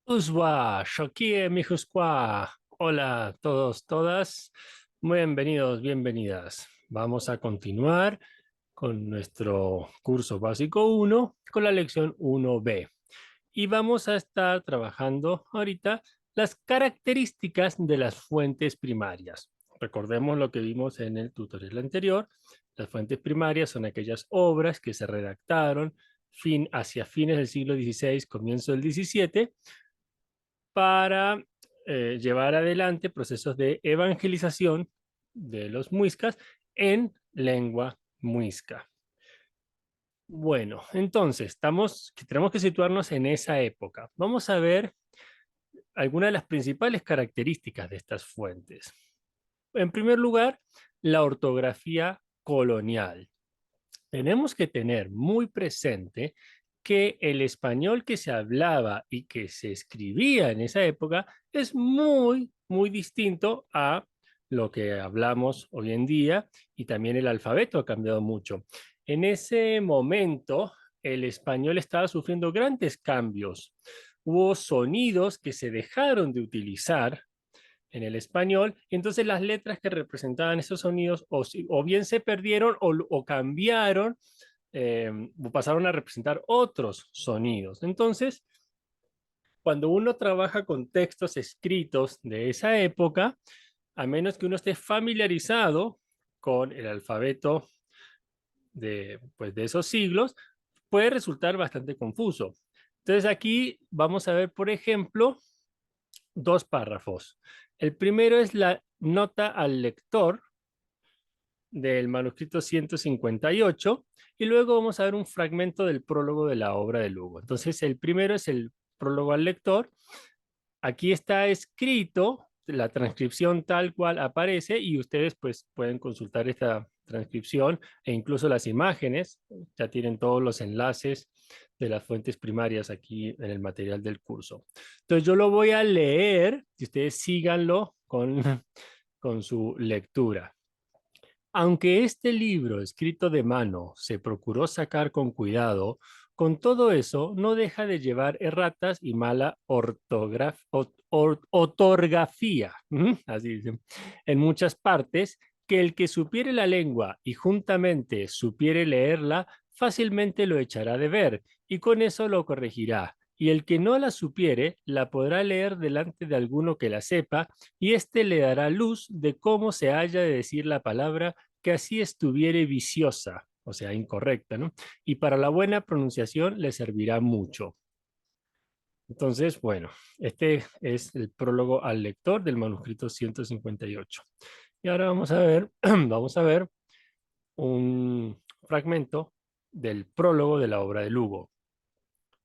Uswa, Shokie, Mijuskwa. Hola a todos, todas. Bienvenidos, bienvenidas. Vamos a continuar con nuestro curso básico uno con la lección 1B. Y vamos a estar trabajando ahorita las características de las fuentes primarias. Recordemos lo que vimos en el tutorial anterior. Las fuentes primarias son aquellas obras que se redactaron hacia fines del siglo XVI, comienzo del XVII, para llevar adelante procesos de evangelización de los muiscas en lengua muisca. Bueno, entonces tenemos que situarnos en esa época. Vamos a ver algunas de las principales características de estas fuentes. En primer lugar, la ortografía colonial. Tenemos que tener muy presente que el español que se hablaba y que se escribía en esa época es muy, muy distinto a lo que hablamos hoy en día, y también el alfabeto ha cambiado mucho. En ese momento, el español estaba sufriendo grandes cambios. Hubo sonidos que se dejaron de utilizar en el español, y entonces las letras que representaban esos sonidos o bien se perdieron o cambiaron, pasaron a representar otros sonidos. Entonces, cuando uno trabaja con textos escritos de esa época, a menos que uno esté familiarizado con el alfabeto de esos siglos, puede resultar bastante confuso. Entonces aquí vamos a ver, por ejemplo, dos párrafos. El primero es la nota al lector del manuscrito 158, y luego vamos a ver un fragmento del prólogo de la obra de Lugo. Entonces el primero es el prólogo al lector. Aquí está escrito la transcripción tal cual aparece, y ustedes pues pueden consultar esta transcripción e incluso las imágenes. Ya tienen todos los enlaces de las fuentes primarias aquí en el material del curso. Entonces yo lo voy a leer y ustedes síganlo con su lectura. Aunque este libro escrito de mano se procuró sacar con cuidado, con todo eso no deja de llevar erratas y mala ortografía, así dicen, en muchas partes, que el que supiere la lengua y juntamente supiere leerla, fácilmente lo echará de ver, y con eso lo corregirá. Y el que no la supiere, la podrá leer delante de alguno que la sepa, y éste le dará luz de cómo se haya de decir la palabra, que así estuviere viciosa, o sea, incorrecta, ¿no? Y para la buena pronunciación le servirá mucho. Entonces, bueno, este es el prólogo al lector del manuscrito 158. Y ahora vamos a ver, vamos a ver un fragmento del prólogo de la obra de Lugo,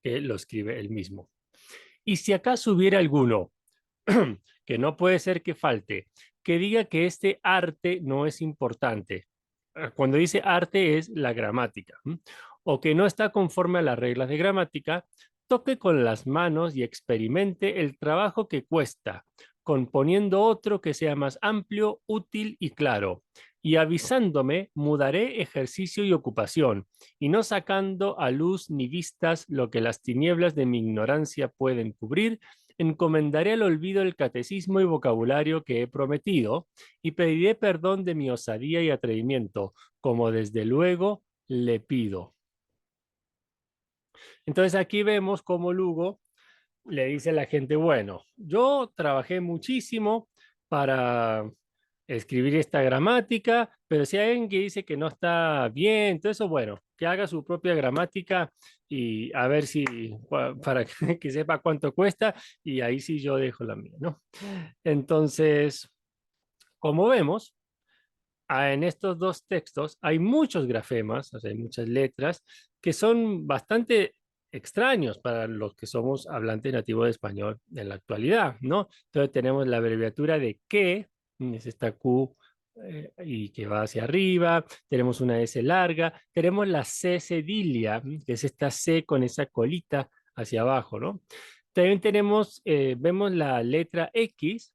que lo escribe él mismo. Y si acaso hubiera alguno, que no puede ser que falte, que diga que este arte no es importante. Cuando dice arte es la gramática, o que no está conforme a las reglas de gramática, toque con las manos y experimente el trabajo que cuesta, componiendo otro que sea más amplio, útil y claro. Y avisándome, mudaré ejercicio y ocupación, y no sacando a luz ni vistas lo que las tinieblas de mi ignorancia pueden cubrir, encomendaré al olvido el catecismo y vocabulario que he prometido, y pediré perdón de mi osadía y atrevimiento, como desde luego le pido. Entonces aquí vemos cómo Lugo le dice a la gente, bueno, yo trabajé muchísimo para escribir esta gramática, pero si hay alguien que dice que no está bien, todo eso, bueno, que haga su propia gramática y a ver si, para que sepa cuánto cuesta, y ahí sí yo dejo la mía, ¿no? Entonces, como vemos, en estos dos textos hay muchos grafemas, o sea, hay muchas letras que son bastante extraños para los que somos hablantes nativos de español en la actualidad, ¿no? Entonces tenemos la abreviatura de que, es esta Q, y que va hacia arriba, tenemos una S larga, tenemos la C cedilia, que es esta C con esa colita hacia abajo, ¿no? También tenemos, vemos la letra X,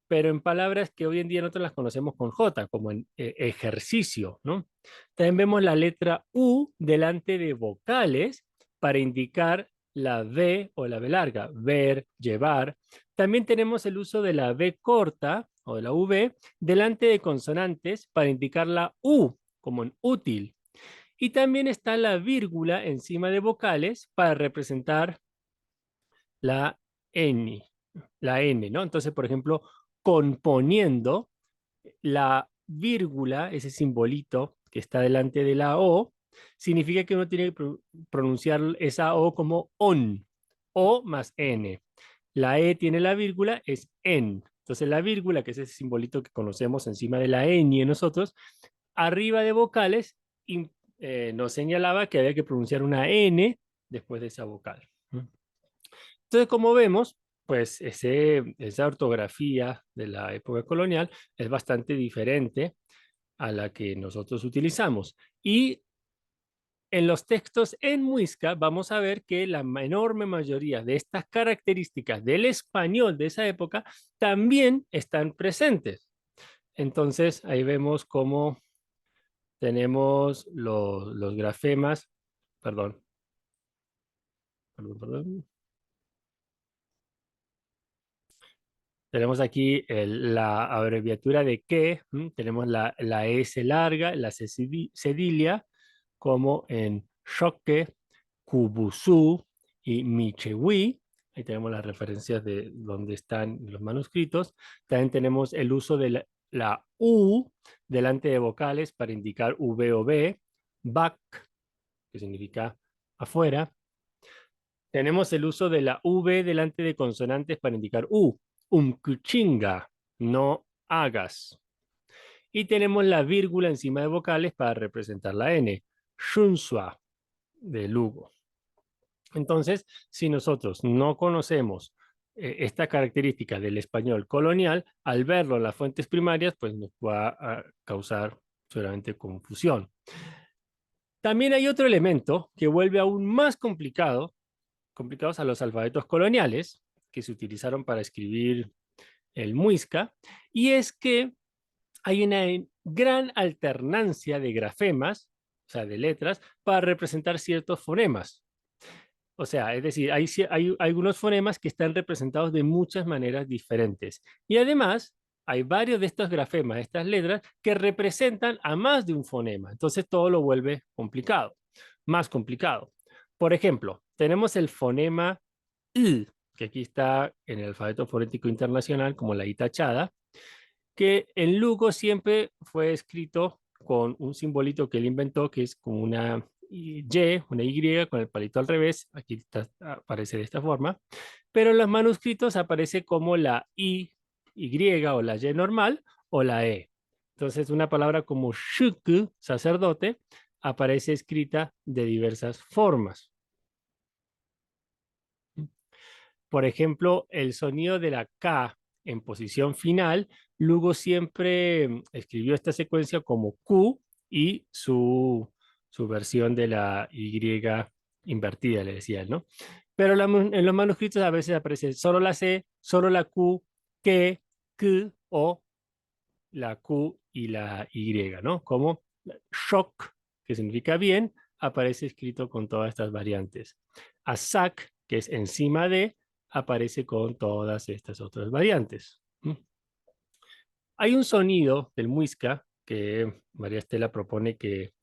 pero en palabras que hoy en día nosotros las conocemos con J, como en ejercicio, ¿no? También vemos la letra U delante de vocales para indicar la V o la V larga, ver, llevar. También tenemos el uso de la V corta o de la V delante de consonantes para indicar la U, como en útil. Y también está la vírgula encima de vocales para representar la N, ¿no? Entonces, por ejemplo, componiendo la vírgula, ese simbolito que está delante de la O, significa que uno tiene que pronunciar esa O como on, O más N. La E tiene la vírgula, es en. Entonces la vírgula, que es ese simbolito que conocemos encima de la N en nosotros, arriba de vocales, nos señalaba que había que pronunciar una N después de esa vocal. Entonces, como vemos, pues esa ortografía de la época colonial es bastante diferente a la que nosotros utilizamos. Y en los textos en Muisca vamos a ver que la enorme mayoría de estas características del español de esa época también están presentes. Entonces, ahí vemos cómo tenemos los grafemas, perdón, perdón. Tenemos aquí la abreviatura de que, tenemos la S larga, la C cedilia, como en Shoque, Kubusú y Michewi. Ahí tenemos las referencias de donde están los manuscritos. También tenemos el uso de la U delante de vocales para indicar V o B, back, que significa afuera. Tenemos el uso de la V delante de consonantes para indicar U, umkuchinga, no hagas. Y tenemos la vírgula encima de vocales para representar la N, shunsua, de Lugo. Entonces, si nosotros no conocemos esta característica del español colonial, al verlo en las fuentes primarias, pues nos va a causar seguramente confusión. También hay otro elemento que vuelve aún más complicados a los alfabetos coloniales que se utilizaron para escribir el muisca, y es que hay una gran alternancia de grafemas, o sea, de letras, para representar ciertos fonemas. O sea, es decir, hay algunos fonemas que están representados de muchas maneras diferentes. Y además, hay varios de estos grafemas, estas letras, que representan a más de un fonema. Entonces, todo lo vuelve complicado, más complicado. Por ejemplo, tenemos el fonema I, que aquí está en el alfabeto fonético internacional como la I tachada, que en Lugo siempre fue escrito con un simbolito que él inventó, que es como una Y, una Y con el palito al revés, aquí aparece de esta forma, pero en los manuscritos aparece como la Y o la Y normal o la E. Entonces una palabra como shuk, sacerdote, aparece escrita de diversas formas. Por ejemplo, el sonido de la K en posición final, Lugo siempre escribió esta secuencia como Q y su versión de la Y invertida, le decía él, ¿no? Pero en los manuscritos a veces aparece solo la C, solo la Q, que, K o la Q y la Y, ¿no? Como shock, que significa bien, aparece escrito con todas estas variantes. Asak, que es encima de, aparece con todas estas otras variantes. Hay un sonido del muisca que María Estela propone que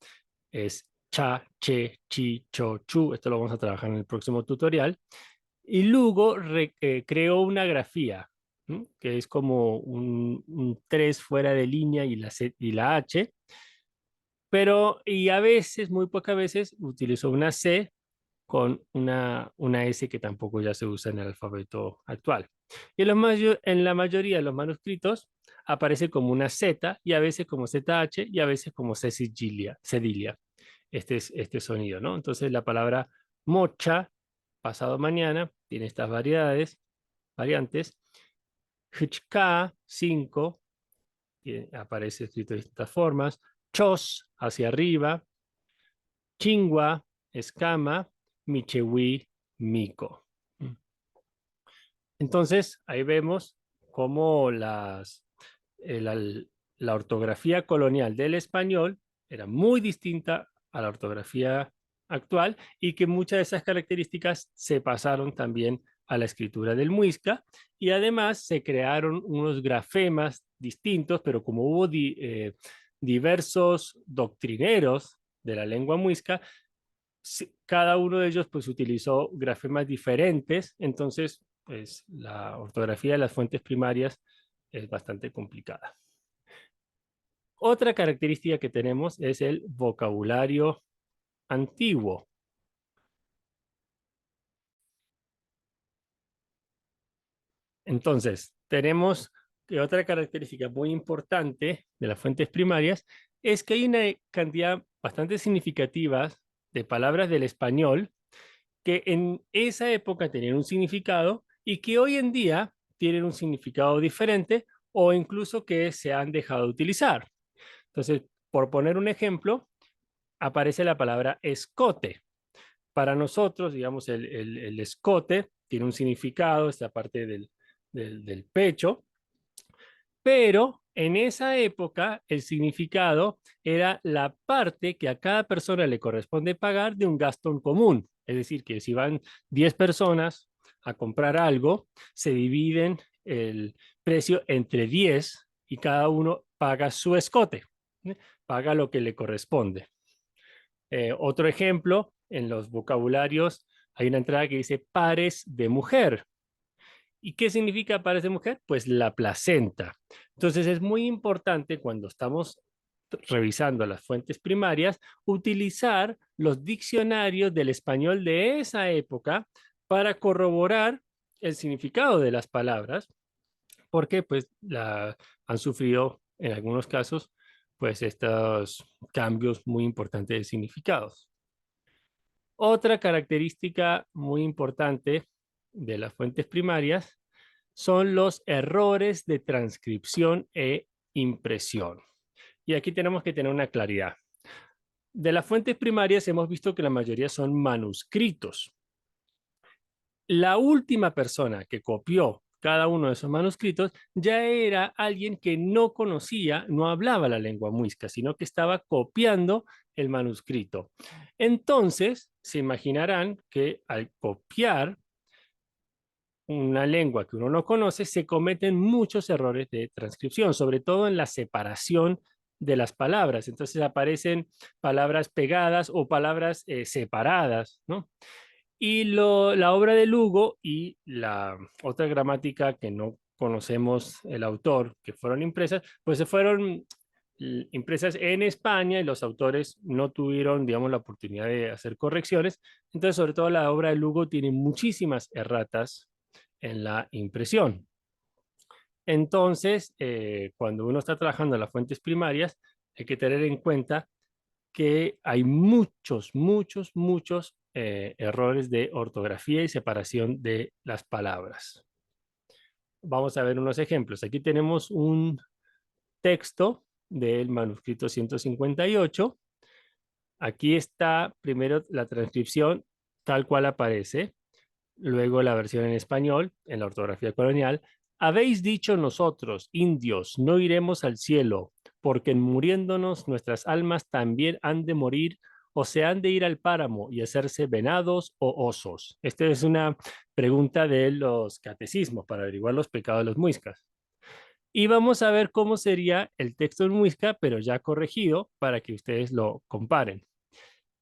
es cha, che, chi, cho, chu. Esto lo vamos a trabajar en el próximo tutorial. Y Lugo creó una grafía, que es como un 3 fuera de línea y la, C, y la H, pero y a veces, muy pocas veces, utilizó una C con una S que tampoco ya se usa en el alfabeto actual. Y en la mayoría de los manuscritos aparece como una Z y a veces como ZH y a veces como cedilia, este sonido, ¿no? Entonces la palabra mocha, pasado mañana, tiene estas variantes. Hchka, 5, aparece escrito de estas formas. Chos, hacia arriba. Chingua, escama. Michewi, mico. Entonces, ahí vemos cómo la ortografía colonial del español era muy distinta a la ortografía actual y que muchas de esas características se pasaron también a la escritura del Muisca y además se crearon unos grafemas distintos, pero como hubo diversos doctrineros de la lengua muisca, cada uno de ellos pues utilizó grafemas diferentes, entonces pues la ortografía de las fuentes primarias es bastante complicada. Otra característica que tenemos es el vocabulario antiguo. Entonces, tenemos que otra característica muy importante de las fuentes primarias es que hay una cantidad bastante significativa de palabras del español que en esa época tenían un significado y que hoy en día tienen un significado diferente o incluso que se han dejado de utilizar. Entonces, por poner un ejemplo, aparece la palabra escote. Para nosotros, digamos, el escote tiene un significado, esta parte del pecho, pero en esa época el significado era la parte que a cada persona le corresponde pagar de un gasto en común. Es decir, que si van 10 personas a comprar algo, se dividen el precio entre 10 y cada uno paga su escote, ¿eh? Paga lo que le corresponde. Otro ejemplo, en los vocabularios hay una entrada que dice pares de mujer. ¿Y qué significa pares de mujer? Pues la placenta. Entonces es muy importante cuando estamos revisando las fuentes primarias, utilizar los diccionarios del español de esa época para corroborar el significado de las palabras, porque pues han sufrido en algunos casos pues estos cambios muy importantes de significados. Otra característica muy importante de las fuentes primarias son los errores de transcripción e impresión. Y aquí tenemos que tener una claridad. De las fuentes primarias hemos visto que la mayoría son manuscritos. La última persona que copió cada uno de esos manuscritos ya era alguien que no conocía, no hablaba la lengua muisca, sino que estaba copiando el manuscrito. Entonces, se imaginarán que al copiar una lengua que uno no conoce, se cometen muchos errores de transcripción, sobre todo en la separación de las palabras. Entonces aparecen palabras pegadas o palabras separadas, ¿no? Y la obra de Lugo y la otra gramática que no conocemos el autor, que fueron impresas, pues se fueron impresas en España y los autores no tuvieron, digamos, la oportunidad de hacer correcciones. Entonces, sobre todo la obra de Lugo tiene muchísimas erratas en la impresión. Entonces, cuando uno está trabajando en las fuentes primarias, hay que tener en cuenta que hay muchos errores de ortografía y separación de las palabras. Vamos a ver unos ejemplos. Aquí tenemos un texto del manuscrito 158. Aquí está primero la transcripción tal cual aparece, luego la versión en español, en la ortografía colonial. Habéis dicho nosotros, indios, no iremos al cielo, porque en muriéndonos nuestras almas también han de morir o se han de ir al páramo y hacerse venados o osos. Esta es una pregunta de los catecismos para averiguar los pecados de los muiscas. Y vamos a ver cómo sería el texto en muisca, pero ya corregido para que ustedes lo comparen.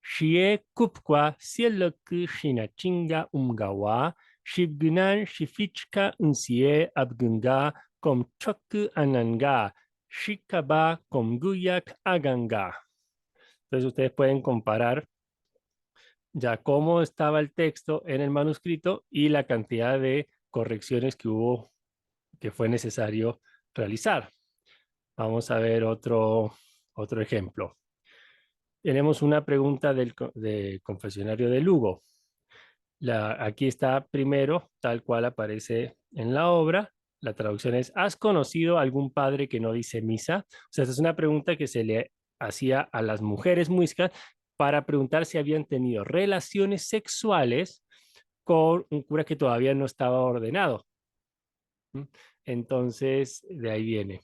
Shie kupkwa sielku shinachinga umgawa, shibgunan shifichka unsie abgunga, komchoku ananga, shikaba komguyak aganga. Entonces ustedes pueden comparar ya cómo estaba el texto en el manuscrito y la cantidad de correcciones que hubo, que fue necesario realizar. Vamos a ver otro ejemplo. Tenemos una pregunta de confesionario de Lugo. Aquí está primero, tal cual aparece en la obra. La traducción es, ¿has conocido algún padre que no dice misa? O sea, esta es una pregunta que se le hacía a las mujeres muiscas para preguntar si habían tenido relaciones sexuales con un cura que todavía no estaba ordenado. Entonces, de ahí viene.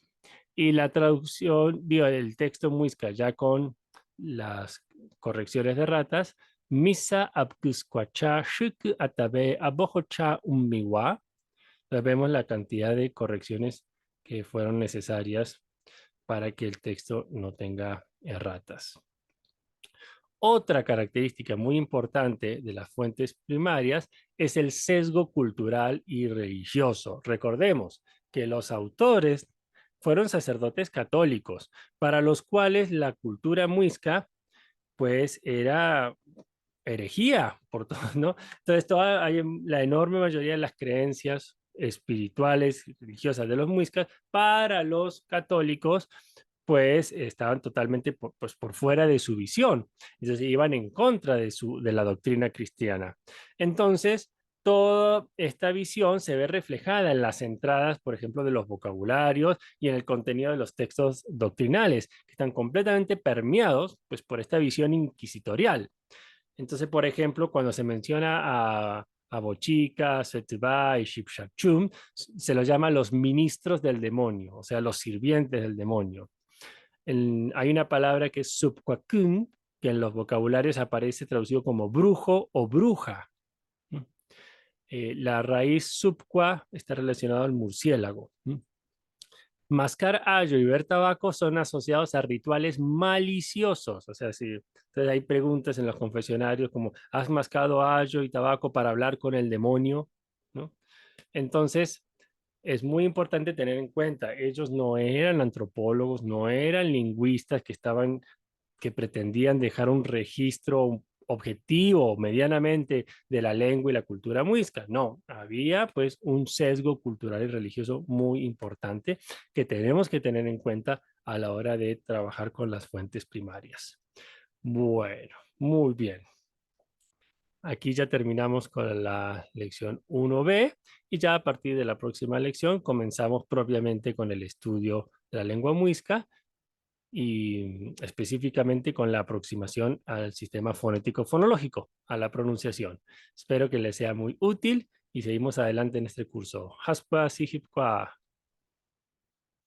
Y la traducción, digo, el texto muisca ya con las correcciones de ratas, Misa abkusquacha shuk atabe abojocha ummiwa. Vemos la cantidad de correcciones que fueron necesarias para que el texto no tenga erratas. Otra característica muy importante de las fuentes primarias es el sesgo cultural y religioso. Recordemos que los autores fueron sacerdotes católicos, para los cuales la cultura muisca pues era herejía por todo, ¿no? Entonces, la enorme mayoría de las creencias espirituales, religiosas de los muiscas, para los católicos, pues estaban totalmente pues, por fuera de su visión. Entonces, iban en contra de la doctrina cristiana. Entonces, toda esta visión se ve reflejada en las entradas, por ejemplo, de los vocabularios y en el contenido de los textos doctrinales, que están completamente permeados pues, por esta visión inquisitorial. Entonces, por ejemplo, cuando se menciona a Bochica, Setubá y Shipshachum, se los llama los ministros del demonio, o sea, los sirvientes del demonio. Hay una palabra que es subquacun, que en los vocabularios aparece traducido como brujo o bruja. La raíz subqua está relacionada al murciélago. Mascar ayo y ver tabaco son asociados a rituales maliciosos. O sea, si entonces hay preguntas en los confesionarios como, ¿has mascado ayo y tabaco para hablar con el demonio? ¿No? Entonces, es muy importante tener en cuenta, ellos no eran antropólogos, no eran lingüistas que pretendían dejar un registro objetivo medianamente de la lengua y la cultura muisca. No, había pues un sesgo cultural y religioso muy importante que tenemos que tener en cuenta a la hora de trabajar con las fuentes primarias. Bueno, muy bien. Aquí ya terminamos con la lección 1B y ya a partir de la próxima lección comenzamos propiamente con el estudio de la lengua muisca y específicamente con la aproximación al sistema fonético-fonológico, a la pronunciación. Espero que les sea muy útil y seguimos adelante en este curso. Haspa Sihipkwa.